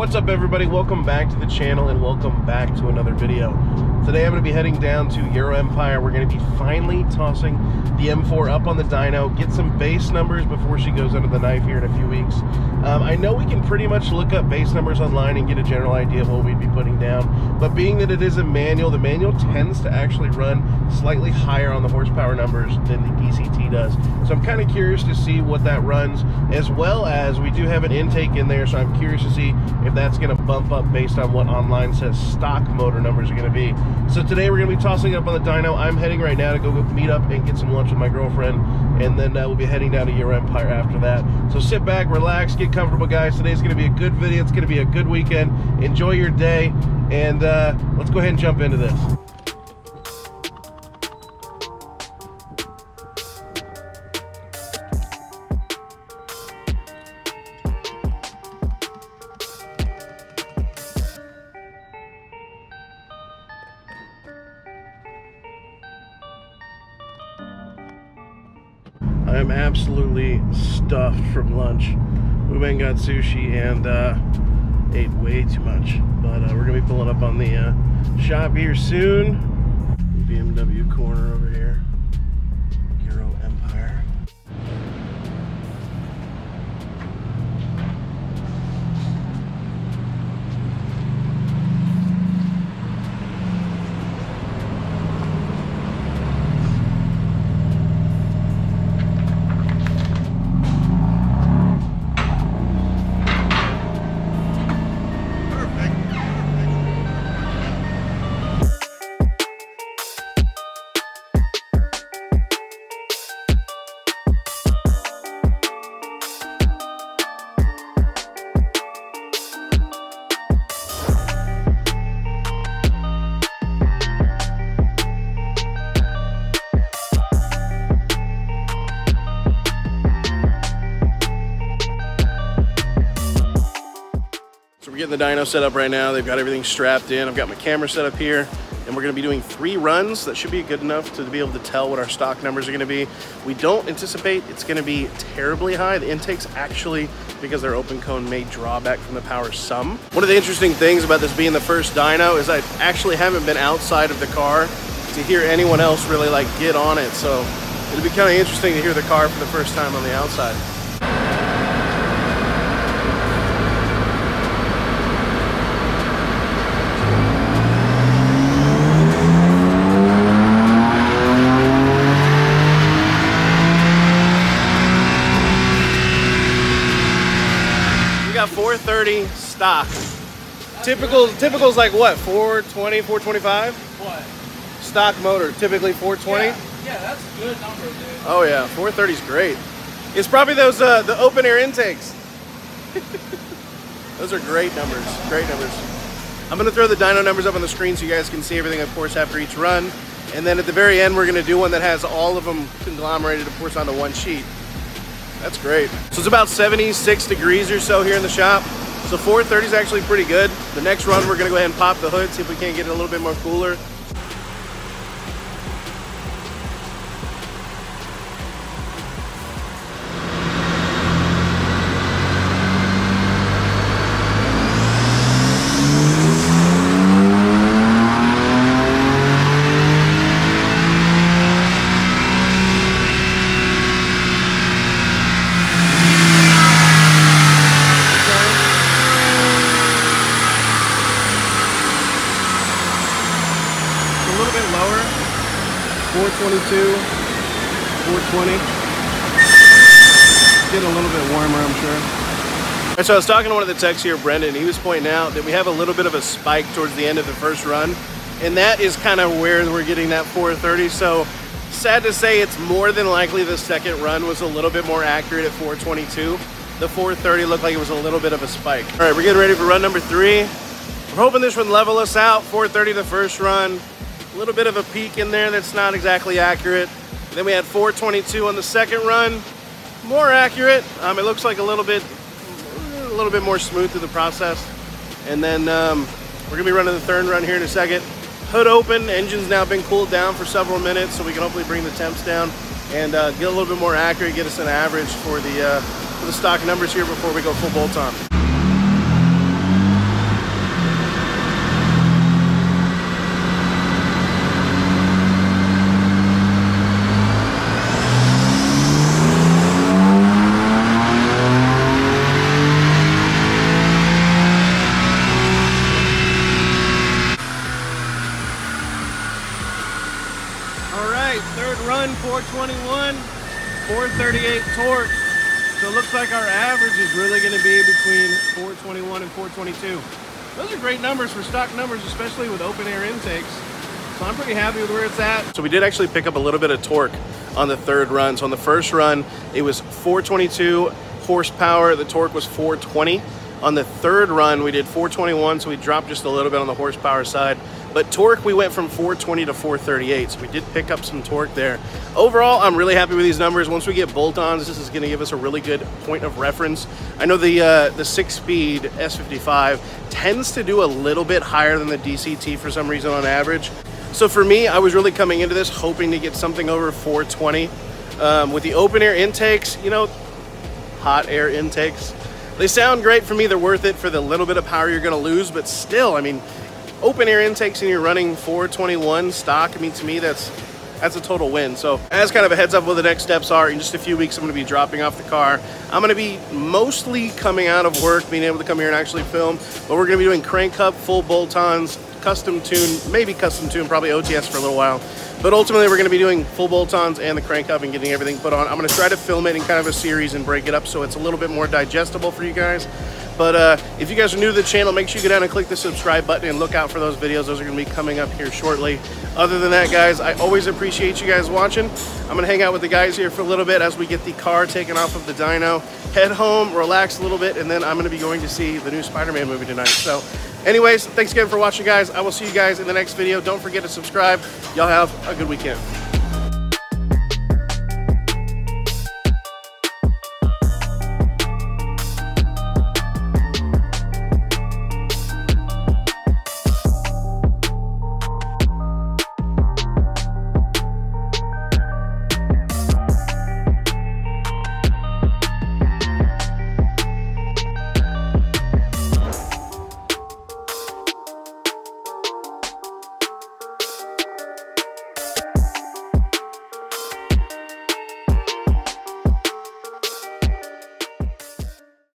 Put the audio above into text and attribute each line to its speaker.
Speaker 1: What's up everybody, welcome back to the channel and welcome back to another video. Today I'm going to be heading down to EuroMpire. We're going to be finally tossing the M4 up on the dyno, get some base numbers before she goes under the knife here in a few weeks. I know we can pretty much look up base numbers online and get a general idea of what we'd be putting down, but being that it is a manual, the manual tends to actually run slightly higher on the horsepower numbers than the DCT does. So I'm kind of curious to see what that runs, as well as we do have an intake in there, so I'm curious to see if that's going to bump up based on what online says stock motor numbers are going to be. So today we're going to be tossing up on the dyno. I'm heading right now to go meet up and get some lunch with my girlfriend, and then we'll be heading down to EuroMpire after that. So sit back, relax, get comfortable, guys. Today's going to be a good video. It's going to be a good weekend. Enjoy your day, and let's go ahead and jump into this. I am absolutely stuffed from lunch. We went and got sushi and ate way too much. But we're gonna be pulling up on the shop here soon. BMW corner over here. EuroMpire. We're getting the dyno set up right now. They've got everything strapped in. I've got my camera set up here, and we're gonna be doing 3 runs. That should be good enough to be able to tell what our stock numbers are gonna be. We don't anticipate it's gonna be terribly high. The intakes actually, because they're open cone, may draw back from the power some. One of the interesting things about this being the first dyno is I actually haven't been outside of the car to hear anyone else really like get on it. So it'll be kind of interesting to hear the car for the first time on the outside. We got 430 stock. Typical's like what? 420, 425?
Speaker 2: What?
Speaker 1: Stock motor, typically 420?
Speaker 2: Yeah, that's a good number, dude.
Speaker 1: Oh yeah, 430 is great. It's probably those the open air intakes. Those are great numbers, great numbers. I'm gonna throw the dyno numbers up on the screen so you guys can see everything, of course, after each run. And then at the very end, we're gonna do one that has all of them conglomerated, of course, onto one sheet. That's great. So it's about 76 degrees or so here in the shop. So 430 is actually pretty good. The next run, we're gonna go ahead and pop the hood, see if we can't get it a little bit more cooler. A little bit lower, 422, 420. Getting a little bit warmer, I'm sure. And so I was talking to one of the techs here, Brendan, he was pointing out that we have a little bit of a spike towards the end of the first run, and that is kind of where we're getting that 430. So sad to say, it's more than likely the second run was a little bit more accurate at 422. The 430 looked like it was a little bit of a spike. All right, we're getting ready for run number 3. We're hoping this would level us out. 430 the first run. A little bit of a peak in there that's not exactly accurate. Then we had 422 on the second run. More accurate. It looks like a little bit more smooth through the process. And then we're gonna be running the third run here in a second. Hood open, engine's now been cooled down for several minutes, so we can hopefully bring the temps down and get a little bit more accurate, get us an average for the stock numbers here before we go full bolt on. 438 torque. So it looks like our average is really going to be between 421 and 422. Those are great numbers for stock numbers, especially with open air intakes. So I'm pretty happy with where it's at. So we did actually pick up a little bit of torque on the third run. So on the first run, it was 422 horsepower. The torque was 420. On the third run, we did 421, so we dropped just a little bit on the horsepower side. But torque, we went from 420 to 438, so we did pick up some torque there. Overall, I'm really happy with these numbers. Once we get bolt-ons, this is gonna give us a really good point of reference. I know the 6-speed S55 tends to do a little bit higher than the DCT for some reason on average. So for me, I was really coming into this hoping to get something over 420. With the open air intakes, you know, hot air intakes, they sound great for me. They're worth it for the little bit of power you're gonna lose, but still, I mean, open air intakes and you're running 421 stock, I mean, to me, that's a total win. So as kind of a heads up what the next steps are, in just a few weeks, I'm gonna be dropping off the car. I'm gonna be mostly coming out of work, being able to come here and actually film, but we're gonna be doing crank hub, full bolt-ons, custom tune, maybe custom tune, probably OTS for a little while. But ultimately, we're gonna be doing full bolt-ons and the crank hub and getting everything put on. I'm gonna try to film it in kind of a series and break it up so it's a little bit more digestible for you guys. But if you guys are new to the channel, make sure you go down and click the subscribe button and look out for those videos. Those are gonna be coming up here shortly. Other than that, guys, I always appreciate you guys watching. I'm gonna hang out with the guys here for a little bit as we get the car taken off of the dyno, head home, relax a little bit, and then I'm gonna be going to see the new Spider-Man movie tonight. So anyways, thanks again for watching, guys. I will see you guys in the next video. Don't forget to subscribe. Y'all have a good weekend.